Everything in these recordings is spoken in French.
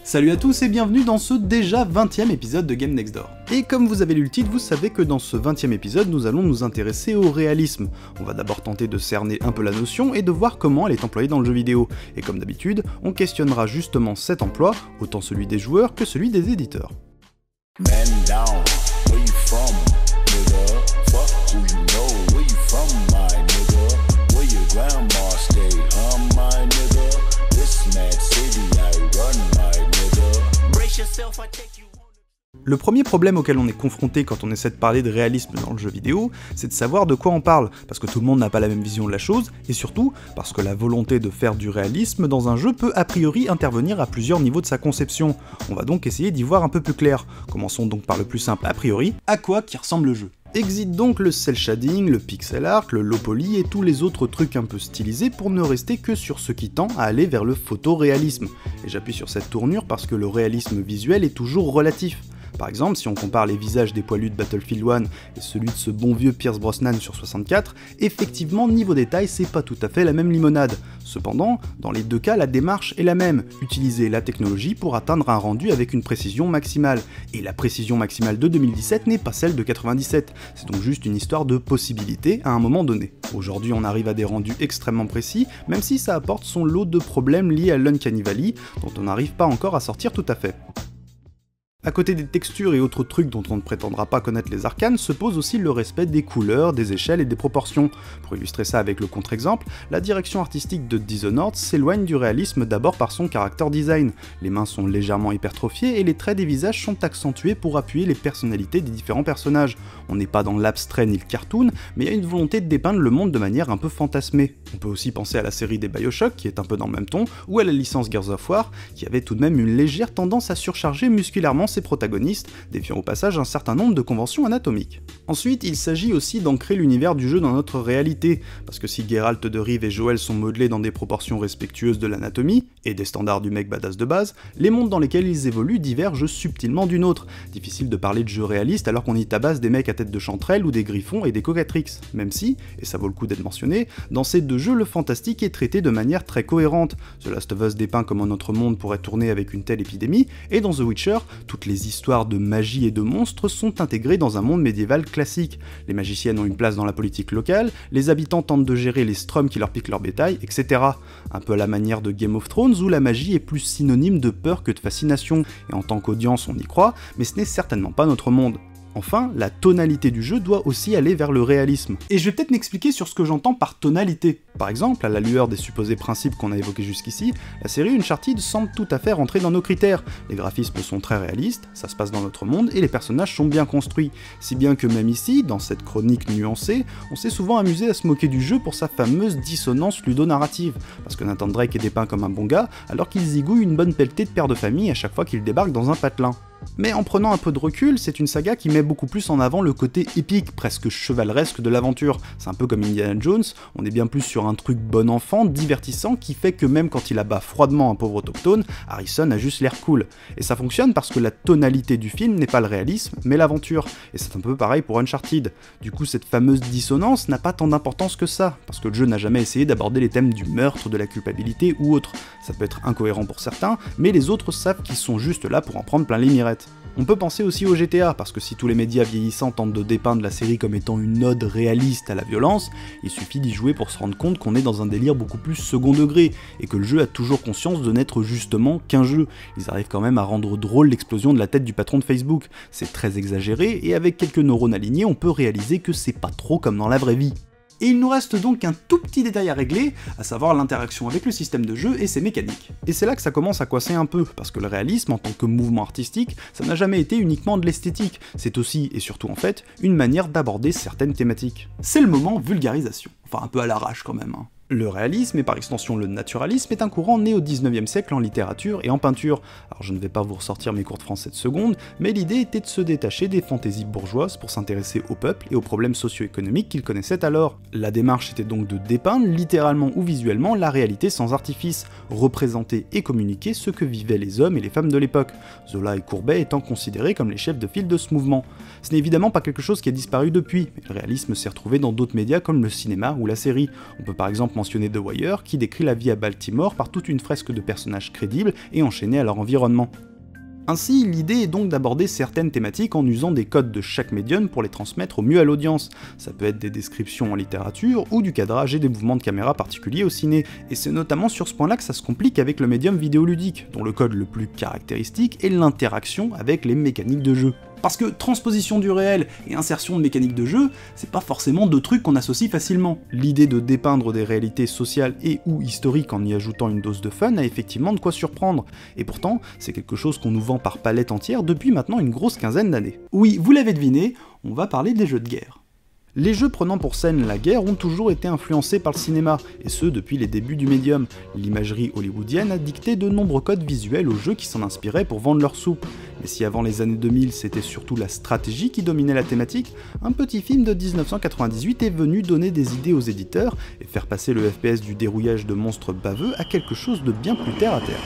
Salut à tous et bienvenue dans ce déjà 20e épisode de Game Next Door. Et comme vous avez lu le titre, vous savez que dans ce 20e épisode, nous allons nous intéresser au réalisme. On va d'abord tenter de cerner un peu la notion et de voir comment elle est employée dans le jeu vidéo. Et comme d'habitude, on questionnera justement cet emploi, autant celui des joueurs que celui des éditeurs. Le premier problème auquel on est confronté quand on essaie de parler de réalisme dans le jeu vidéo, c'est de savoir de quoi on parle, parce que tout le monde n'a pas la même vision de la chose, et surtout parce que la volonté de faire du réalisme dans un jeu peut a priori intervenir à plusieurs niveaux de sa conception. On va donc essayer d'y voir un peu plus clair. Commençons donc par le plus simple a priori, à quoi qui ressemble le jeu. Exit donc le cel shading, le pixel art, le low poly et tous les autres trucs un peu stylisés pour ne rester que sur ce qui tend à aller vers le photoréalisme. Et j'appuie sur cette tournure parce que le réalisme visuel est toujours relatif. Par exemple, si on compare les visages des poilus de Battlefield 1 et celui de ce bon vieux Pierce Brosnan sur 64, effectivement, niveau détail, c'est pas tout à fait la même limonade. Cependant, dans les deux cas, la démarche est la même, utiliser la technologie pour atteindre un rendu avec une précision maximale. Et la précision maximale de 2017 n'est pas celle de 97, c'est donc juste une histoire de possibilité à un moment donné. Aujourd'hui, on arrive à des rendus extrêmement précis, même si ça apporte son lot de problèmes liés à l'Uncanny Valley, dont on n'arrive pas encore à sortir tout à fait. À côté des textures et autres trucs dont on ne prétendra pas connaître les arcanes, se pose aussi le respect des couleurs, des échelles et des proportions. Pour illustrer ça avec le contre-exemple, la direction artistique de Dishonored s'éloigne du réalisme d'abord par son character design. Les mains sont légèrement hypertrophiées et les traits des visages sont accentués pour appuyer les personnalités des différents personnages. On n'est pas dans l'abstrait ni le cartoon, mais il y a une volonté de dépeindre le monde de manière un peu fantasmée. On peut aussi penser à la série des Bioshock, qui est un peu dans le même ton, ou à la licence Gears of War, qui avait tout de même une légère tendance à surcharger musculairement ses protagonistes, défiant au passage un certain nombre de conventions anatomiques. Ensuite, il s'agit aussi d'ancrer l'univers du jeu dans notre réalité, parce que si Geralt de Rive et Joel sont modelés dans des proportions respectueuses de l'anatomie, et des standards du mec badass de base, les mondes dans lesquels ils évoluent divergent subtilement d'une autre. Difficile de parler de jeu réaliste alors qu'on y tabasse des mecs à tête de chanterelle ou des griffons et des cocatrix, même si, et ça vaut le coup d'être mentionné, dans ces deux jeux le fantastique est traité de manière très cohérente. The Last of Us dépeint comment notre monde pourrait tourner avec une telle épidémie, et dans The Witcher, toutes les histoires de magie et de monstres sont intégrées dans un monde médiéval classique. Les magiciennes ont une place dans la politique locale, les habitants tentent de gérer les strums qui leur piquent leur bétail, etc. Un peu à la manière de Game of Thrones où la magie est plus synonyme de peur que de fascination, et en tant qu'audience on y croit, mais ce n'est certainement pas notre monde. Enfin, la tonalité du jeu doit aussi aller vers le réalisme. Et je vais peut-être m'expliquer sur ce que j'entends par tonalité. Par exemple, à la lueur des supposés principes qu'on a évoqués jusqu'ici, la série Uncharted semble tout à fait rentrer dans nos critères. Les graphismes sont très réalistes, ça se passe dans notre monde, et les personnages sont bien construits. Si bien que même ici, dans cette chronique nuancée, on s'est souvent amusé à se moquer du jeu pour sa fameuse dissonance ludonarrative, parce que Nathan Drake est dépeint comme un bon gars, alors qu'il zigouille une bonne pelletée de père de famille à chaque fois qu'il débarque dans un patelin. Mais en prenant un peu de recul, c'est une saga qui met beaucoup plus en avant le côté épique, presque chevaleresque de l'aventure. C'est un peu comme Indiana Jones, on est bien plus sur un truc bon enfant, divertissant, qui fait que même quand il abat froidement un pauvre autochtone, Harrison a juste l'air cool. Et ça fonctionne parce que la tonalité du film n'est pas le réalisme, mais l'aventure. Et c'est un peu pareil pour Uncharted. Du coup, cette fameuse dissonance n'a pas tant d'importance que ça, parce que le jeu n'a jamais essayé d'aborder les thèmes du meurtre, de la culpabilité ou autre. Ça peut être incohérent pour certains, mais les autres savent qu'ils sont juste là pour en prendre plein les mirettes. On peut penser aussi au GTA, parce que si tous les médias vieillissants tentent de dépeindre la série comme étant une ode réaliste à la violence, il suffit d'y jouer pour se rendre compte qu'on est dans un délire beaucoup plus second degré, et que le jeu a toujours conscience de n'être justement qu'un jeu. Ils arrivent quand même à rendre drôle l'explosion de la tête du patron de Facebook. C'est très exagéré, et avec quelques neurones alignés, on peut réaliser que c'est pas trop comme dans la vraie vie. Et il nous reste donc un tout petit détail à régler, à savoir l'interaction avec le système de jeu et ses mécaniques. Et c'est là que ça commence à coincer un peu, parce que le réalisme en tant que mouvement artistique, ça n'a jamais été uniquement de l'esthétique, c'est aussi, et surtout en fait, une manière d'aborder certaines thématiques. C'est le moment vulgarisation, enfin un peu à l'arrache quand même, hein. Le réalisme, et par extension le naturalisme, est un courant né au 19e siècle en littérature et en peinture. Alors je ne vais pas vous ressortir mes cours de français de seconde, mais l'idée était de se détacher des fantaisies bourgeoises pour s'intéresser au peuple et aux problèmes socio-économiques qu'il connaissait alors. La démarche était donc de dépeindre, littéralement ou visuellement, la réalité sans artifice, représenter et communiquer ce que vivaient les hommes et les femmes de l'époque, Zola et Courbet étant considérés comme les chefs de file de ce mouvement. Ce n'est évidemment pas quelque chose qui a disparu depuis, mais le réalisme s'est retrouvé dans d'autres médias comme le cinéma ou la série. On peut par exemple mentionné The Wire, qui décrit la vie à Baltimore par toute une fresque de personnages crédibles et enchaînés à leur environnement. Ainsi, l'idée est donc d'aborder certaines thématiques en usant des codes de chaque médium pour les transmettre au mieux à l'audience. Ça peut être des descriptions en littérature, ou du cadrage et des mouvements de caméra particuliers au ciné, et c'est notamment sur ce point-là que ça se complique avec le médium vidéoludique, dont le code le plus caractéristique est l'interaction avec les mécaniques de jeu. Parce que transposition du réel et insertion de mécaniques de jeu, c'est pas forcément deux trucs qu'on associe facilement. L'idée de dépeindre des réalités sociales et ou historiques en y ajoutant une dose de fun a effectivement de quoi surprendre, et pourtant, c'est quelque chose qu'on nous vend par palette entière depuis maintenant une grosse quinzaine d'années. Oui, vous l'avez deviné, on va parler des jeux de guerre. Les jeux prenant pour scène la guerre ont toujours été influencés par le cinéma, et ce depuis les débuts du médium. L'imagerie hollywoodienne a dicté de nombreux codes visuels aux jeux qui s'en inspiraient pour vendre leur soupe. Mais si avant les années 2000 c'était surtout la stratégie qui dominait la thématique, un petit film de 1998 est venu donner des idées aux éditeurs et faire passer le FPS du dérouillage de monstres baveux à quelque chose de bien plus terre à terre.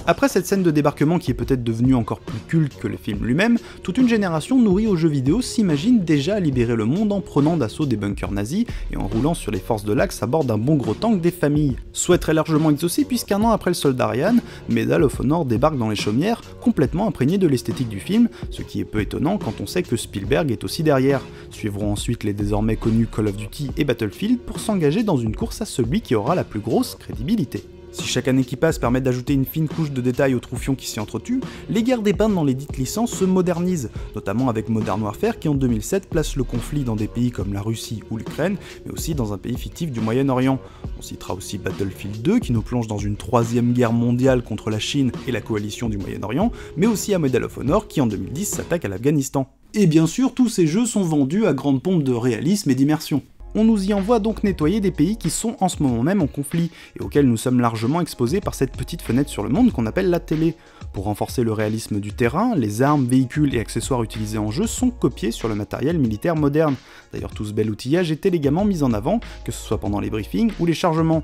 Après cette scène de débarquement qui est peut-être devenue encore plus culte que le film lui-même, toute une génération nourrie aux jeux vidéo s'imagine déjà libérer le monde en prenant d'assaut des bunkers nazis et en roulant sur les forces de l'Axe à bord d'un bon gros tank des familles. Souhait très largement exaucé puisqu'un an après le soldat Ryan, Medal of Honor débarque dans les chaumières, complètement imprégné de l'esthétique du film, ce qui est peu étonnant quand on sait que Spielberg est aussi derrière. Suivront ensuite les désormais connus Call of Duty et Battlefield pour s'engager dans une course à celui qui aura la plus grosse crédibilité. Si chaque année qui passe permet d'ajouter une fine couche de détails aux troufions qui s'y entretuent, les guerres dépeintes dans les dites licences se modernisent, notamment avec Modern Warfare qui en 2007 place le conflit dans des pays comme la Russie ou l'Ukraine, mais aussi dans un pays fictif du Moyen-Orient. On citera aussi Battlefield 2 qui nous plonge dans une troisième guerre mondiale contre la Chine et la coalition du Moyen-Orient, mais aussi à Medal of Honor qui en 2010 s'attaque à l'Afghanistan. Et bien sûr, tous ces jeux sont vendus à grande pompe de réalisme et d'immersion. On nous y envoie donc nettoyer des pays qui sont en ce moment même en conflit, et auxquels nous sommes largement exposés par cette petite fenêtre sur le monde qu'on appelle la télé. Pour renforcer le réalisme du terrain, les armes, véhicules et accessoires utilisés en jeu sont copiés sur le matériel militaire moderne. D'ailleurs tout ce bel outillage est élégamment mis en avant, que ce soit pendant les briefings ou les chargements.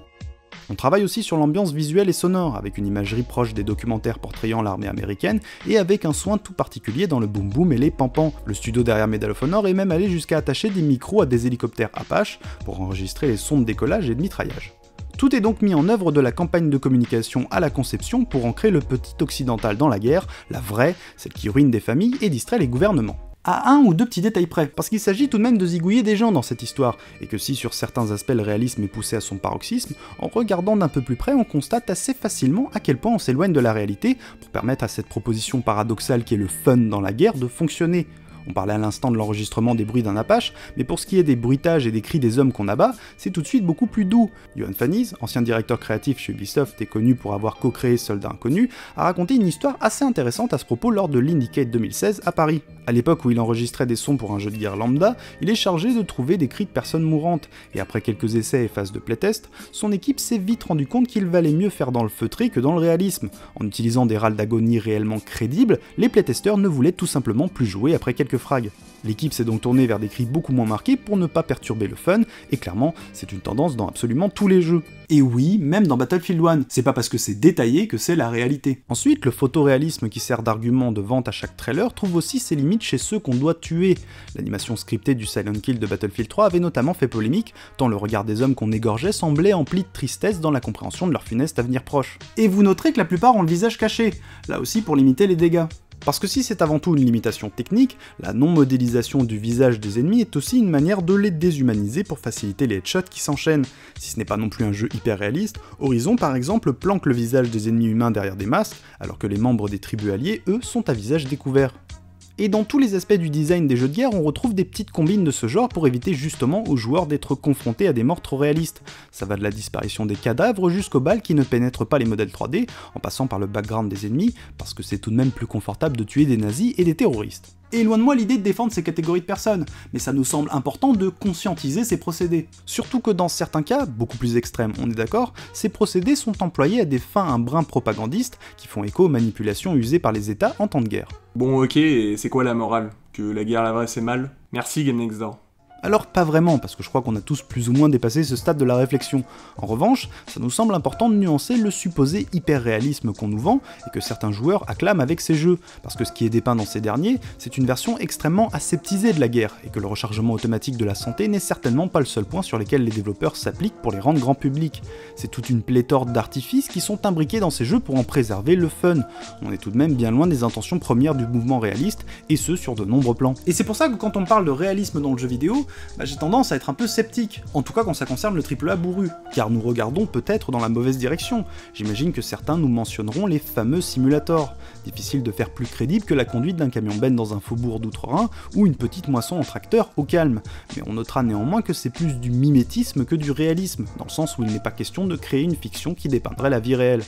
On travaille aussi sur l'ambiance visuelle et sonore, avec une imagerie proche des documentaires portrayant l'armée américaine, et avec un soin tout particulier dans le boom boom et les pampans. Le studio derrière Medal of Honor est même allé jusqu'à attacher des micros à des hélicoptères Apache pour enregistrer les sons de décollage et de mitraillage. Tout est donc mis en œuvre de la campagne de communication à la conception pour ancrer le petit occidental dans la guerre, la vraie, celle qui ruine des familles et distrait les gouvernements. À un ou deux petits détails près, parce qu'il s'agit tout de même de zigouiller des gens dans cette histoire, et que si sur certains aspects le réalisme est poussé à son paroxysme, en regardant d'un peu plus près on constate assez facilement à quel point on s'éloigne de la réalité pour permettre à cette proposition paradoxale qui est le fun dans la guerre de fonctionner. On parlait à l'instant de l'enregistrement des bruits d'un Apache, mais pour ce qui est des bruitages et des cris des hommes qu'on abat, c'est tout de suite beaucoup plus doux. Johan Faniz, ancien directeur créatif chez Ubisoft et connu pour avoir co-créé Soldats Inconnus, a raconté une histoire assez intéressante à ce propos lors de l'Indicate 2016 à Paris. À l'époque où il enregistrait des sons pour un jeu de guerre lambda, il est chargé de trouver des cris de personnes mourantes, et après quelques essais et phases de playtest, son équipe s'est vite rendu compte qu'il valait mieux faire dans le feutré que dans le réalisme. En utilisant des râles d'agonie réellement crédibles, les playtesteurs ne voulaient tout simplement plus jouer après quelques frags. L'équipe s'est donc tournée vers des cris beaucoup moins marqués pour ne pas perturber le fun, et clairement, c'est une tendance dans absolument tous les jeux. Et oui, même dans Battlefield 1, c'est pas parce que c'est détaillé que c'est la réalité. Ensuite, le photoréalisme qui sert d'argument de vente à chaque trailer trouve aussi ses limites chez ceux qu'on doit tuer. L'animation scriptée du Silent Kill de Battlefield 3 avait notamment fait polémique, tant le regard des hommes qu'on égorgeait semblait empli de tristesse dans la compréhension de leur funeste avenir proche. Et vous noterez que la plupart ont le visage caché, là aussi pour limiter les dégâts. Parce que si c'est avant tout une limitation technique, la non-modélisation du visage des ennemis est aussi une manière de les déshumaniser pour faciliter les headshots qui s'enchaînent. Si ce n'est pas non plus un jeu hyper réaliste, Horizon par exemple planque le visage des ennemis humains derrière des masques, alors que les membres des tribus alliées, eux, sont à visage découvert. Et dans tous les aspects du design des jeux de guerre, on retrouve des petites combines de ce genre pour éviter justement aux joueurs d'être confrontés à des morts trop réalistes. Ça va de la disparition des cadavres jusqu'aux balles qui ne pénètrent pas les modèles 3D, en passant par le background des ennemis, parce que c'est tout de même plus confortable de tuer des nazis et des terroristes. Et loin de moi l'idée de défendre ces catégories de personnes, mais ça nous semble important de conscientiser ces procédés. Surtout que dans certains cas, beaucoup plus extrêmes on est d'accord, ces procédés sont employés à des fins un brin propagandistes qui font écho aux manipulations usées par les États en temps de guerre. Bon ok, et c'est quoi la morale? Que la guerre la vraie c'est mal? Merci Game Next Door. Alors pas vraiment, parce que je crois qu'on a tous plus ou moins dépassé ce stade de la réflexion. En revanche, ça nous semble important de nuancer le supposé hyper-réalisme qu'on nous vend et que certains joueurs acclament avec ces jeux, parce que ce qui est dépeint dans ces derniers, c'est une version extrêmement aseptisée de la guerre, et que le rechargement automatique de la santé n'est certainement pas le seul point sur lequel les développeurs s'appliquent pour les rendre grand public. C'est toute une pléthore d'artifices qui sont imbriqués dans ces jeux pour en préserver le fun. On est tout de même bien loin des intentions premières du mouvement réaliste, et ce sur de nombreux plans. Et c'est pour ça que quand on parle de réalisme dans le jeu vidéo, j'ai tendance à être un peu sceptique, en tout cas quand ça concerne le AAA bourru, car nous regardons peut-être dans la mauvaise direction. J'imagine que certains nous mentionneront les fameux simulators. Difficile de faire plus crédible que la conduite d'un camion-benz dans un faubourg d'outre-Rhin ou une petite moisson en tracteur au calme. Mais on notera néanmoins que c'est plus du mimétisme que du réalisme, dans le sens où il n'est pas question de créer une fiction qui dépeindrait la vie réelle.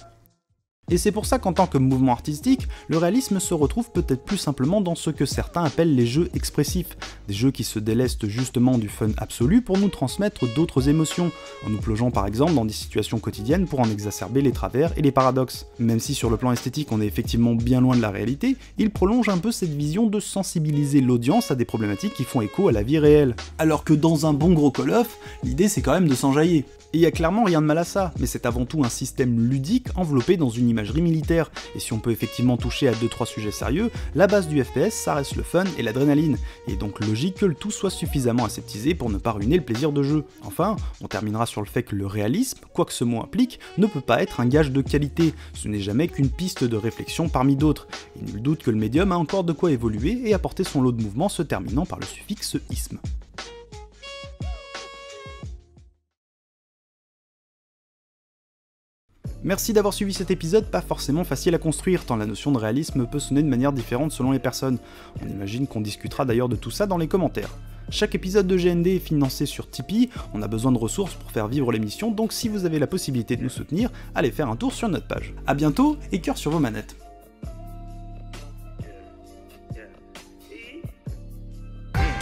Et c'est pour ça qu'en tant que mouvement artistique, le réalisme se retrouve peut-être plus simplement dans ce que certains appellent les jeux expressifs, des jeux qui se délestent justement du fun absolu pour nous transmettre d'autres émotions, en nous plongeant par exemple dans des situations quotidiennes pour en exacerber les travers et les paradoxes. Même si sur le plan esthétique on est effectivement bien loin de la réalité, il prolonge un peu cette vision de sensibiliser l'audience à des problématiques qui font écho à la vie réelle. Alors que dans un bon gros Call of, l'idée c'est quand même de s'enjailler. Et il y a clairement rien de mal à ça, mais c'est avant tout un système ludique enveloppé dans une imagerie militaire, et si on peut effectivement toucher à 2-3 sujets sérieux, la base du FPS ça reste le fun et l'adrénaline, et donc logique que le tout soit suffisamment aseptisé pour ne pas ruiner le plaisir de jeu. Enfin, on terminera sur le fait que le réalisme, quoi que ce mot implique, ne peut pas être un gage de qualité, ce n'est jamais qu'une piste de réflexion parmi d'autres, et nul doute que le médium a encore de quoi évoluer et apporter son lot de mouvements se terminant par le suffixe isme. Merci d'avoir suivi cet épisode, pas forcément facile à construire, tant la notion de réalisme peut sonner de manière différente selon les personnes. On imagine qu'on discutera d'ailleurs de tout ça dans les commentaires. Chaque épisode de GND est financé sur Tipeee, on a besoin de ressources pour faire vivre l'émission, donc si vous avez la possibilité de nous soutenir, allez faire un tour sur notre page. A bientôt, et cœur sur vos manettes.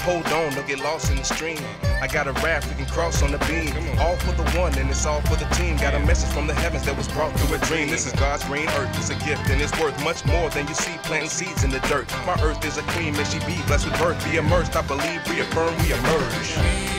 Hold on, don't get lost in the stream. I got a raft we can cross on the beam. All for the one and it's all for the team. Got a message from the heavens that was brought through a dream. This is God's green earth, it's a gift and it's worth much more than you see planting seeds in the dirt. My earth is a queen, may she be blessed with birth. Be immersed, I believe, reaffirm, we emerge.